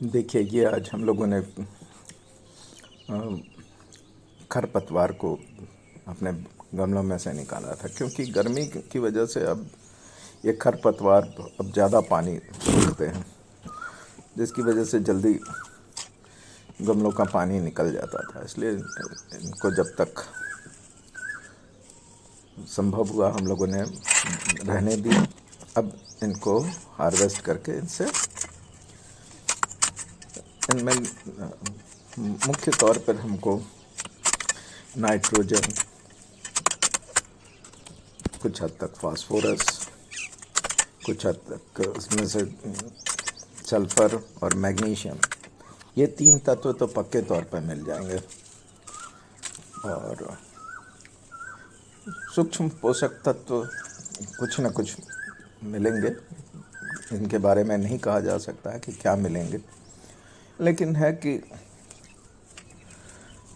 देखिए, ये आज हम लोगों ने खरपतवार को अपने गमलों में से निकाला था, क्योंकि गर्मी की वजह से अब ये खरपतवार अब ज़्यादा पानी सूखते हैं, जिसकी वजह से जल्दी गमलों का पानी निकल जाता था। इसलिए इनको जब तक संभव हुआ हम लोगों ने रहने दी। अब इनको हार्वेस्ट करके इनमें मुख्य तौर पर हमको नाइट्रोजन, कुछ हद तक फास्फोरस, कुछ हद तक उसमें से सल्फ़र और मैग्नीशियम, ये तीन तत्व तो पक्के तौर पर मिल जाएंगे। और सूक्ष्म पोषक तत्व कुछ न कुछ मिलेंगे। इनके बारे में नहीं कहा जा सकता है कि क्या मिलेंगे, लेकिन है कि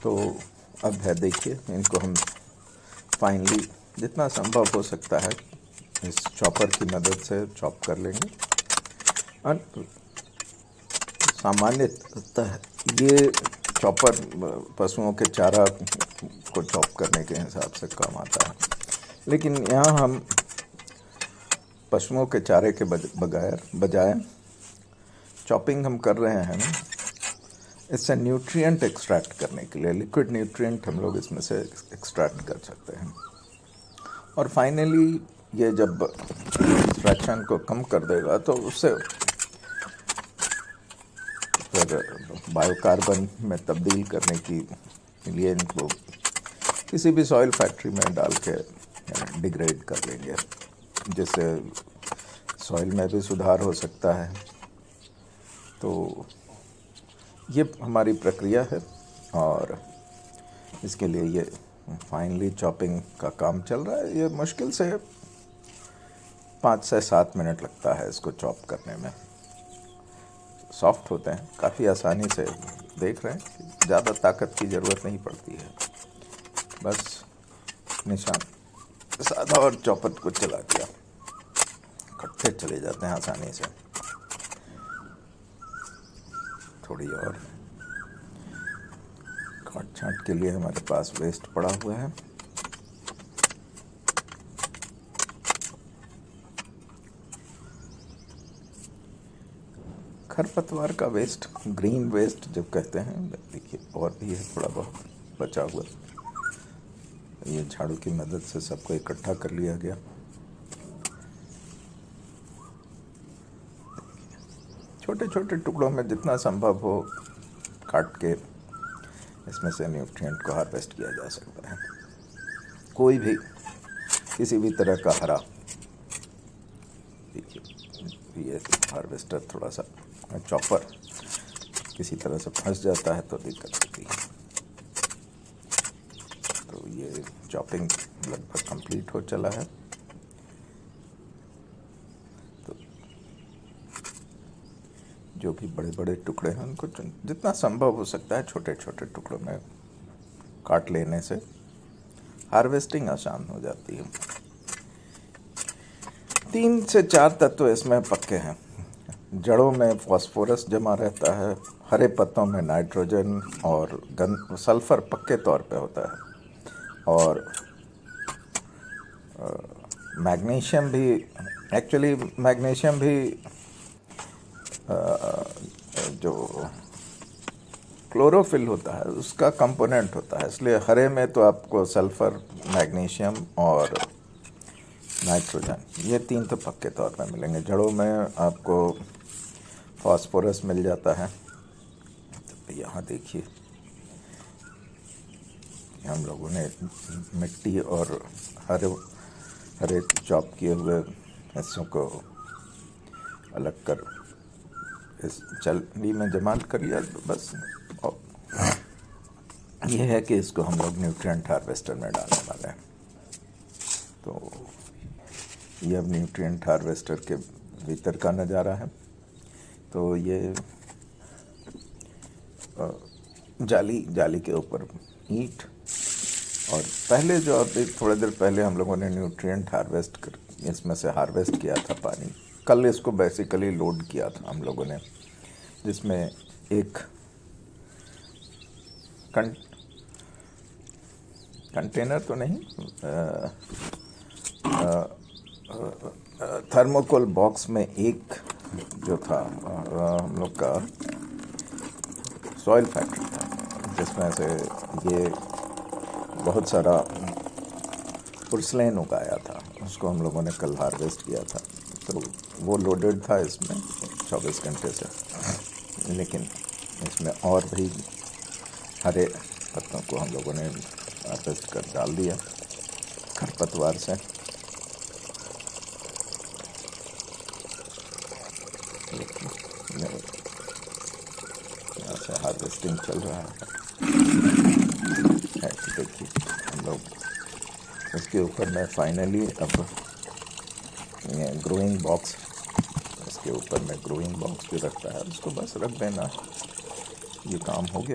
तो अब है। देखिए, इनको हम फाइनली जितना संभव हो सकता है इस चॉपर की मदद से चॉप कर लेंगे। और सामान्यतः ये चॉपर पशुओं के चारा को चॉप करने के हिसाब से काम आता है, लेकिन यहाँ हम पशुओं के चारे के बजाय चॉपिंग हम कर रहे हैं ना, इससे न्यूट्रिएंट एक्सट्रैक्ट करने के लिए, लिक्विड न्यूट्रिएंट हम लोग इसमें से एक्सट्रैक्ट कर सकते हैं। और फाइनली ये जब एक्सट्रैक्शन को कम कर देगा तो उससे फिर बायोकार्बन में तब्दील करने के लिए इनको किसी भी सॉइल फैक्ट्री में डाल के डिग्रेड कर लेंगे, जिससे सॉइल में भी सुधार हो सकता है। तो ये हमारी प्रक्रिया है और इसके लिए ये फाइनली चॉपिंग का काम चल रहा है। ये मुश्किल से 5 से 7 मिनट लगता है इसको चॉप करने में। सॉफ्ट होते हैं, काफ़ी आसानी से, देख रहे हैं, ज़्यादा ताकत की ज़रूरत नहीं पड़ती है। बस निशान साधा और चॉपर को चला दिया, कटते चले जाते हैं आसानी से। थोड़ी और काट छाँट के लिए हमारे पास वेस्ट पड़ा हुआ है। खरपतवार का वेस्ट, ग्रीन वेस्ट जब कहते हैं, देखिए और भी है थोड़ा बहुत बचा हुआ। ये झाड़ू की मदद से सबको इकट्ठा कर लिया गया। छोटे छोटे टुकड़ों में जितना संभव हो काट के इसमें से न्यूट्रिएंट को हार्वेस्ट किया जा सकता है। कोई भी किसी भी तरह का हरा, देखिए ये हार्वेस्टर थोड़ा सा, चॉपर किसी तरह से फंस जाता है तो दिक्कत होती है। तो ये चॉपिंग लगभग कंप्लीट हो चला है। तो जो भी बड़े बड़े टुकड़े हैं उनको जितना संभव हो सकता है छोटे छोटे टुकड़ों में काट लेने से हार्वेस्टिंग आसान हो जाती है। 3 से 4 तत्व इसमें पक्के हैं। जड़ों में फास्फोरस जमा रहता है, हरे पत्तों में नाइट्रोजन और सल्फ़र पक्के तौर पे होता है, और मैग्नीशियम भी, एक्चुअली मैग्नीशियम भी जो क्लोरोफिल होता है उसका कंपोनेंट होता है। इसलिए हरे में तो आपको सल्फ़र, मैग्नीशियम और नाइट्रोजन, ये 3 तो पक्के तौर पर मिलेंगे। जड़ों में आपको फास्फोरस मिल जाता है। तो यहाँ देखिए हम लोगों ने मिट्टी और हरे चॉप किए हुए हिस्सों को अलग कर इस चलनी में जमा कर लिया। बस और ये है कि इसको हम लोग न्यूट्रिएंट हार्वेस्टर में डालने वाले हैं। तो ये अब न्यूट्रिएंट हार्वेस्टर के भीतर का नज़ारा है। तो ये जाली के ऊपर ईंट, और पहले जो अभी थोड़ी देर पहले हम लोगों ने न्यूट्रिएंट हार्वेस्ट कर इसमें से हार्वेस्ट किया था पानी, कल इसको बेसिकली लोड किया था हम लोगों ने। जिसमें एक कंटेनर तो नहीं, थर्मोकोल बॉक्स में एक जो था हम लोग का सॉइल फैक्ट्री था, जिसमें से ये बहुत सारा पुर्सलेन उगाया था। उसको हम लोगों ने कल हार्वेस्ट किया था, तो वो लोडेड था इसमें 24 घंटे से। लेकिन इसमें और भी हरे पत्तों को हम लोगों ने हार्वेस्ट कर डाल दिया खरपतवार से। यहाँ से हार्वेस्टिंग चल रहा है। देखिए हम लोग उसके ऊपर में फाइनली अब ग्रोइंग बॉक्स, उसके ऊपर में ग्रोइंग बॉक्स भी रखता है, उसको बस रख देना, ये काम हो गया।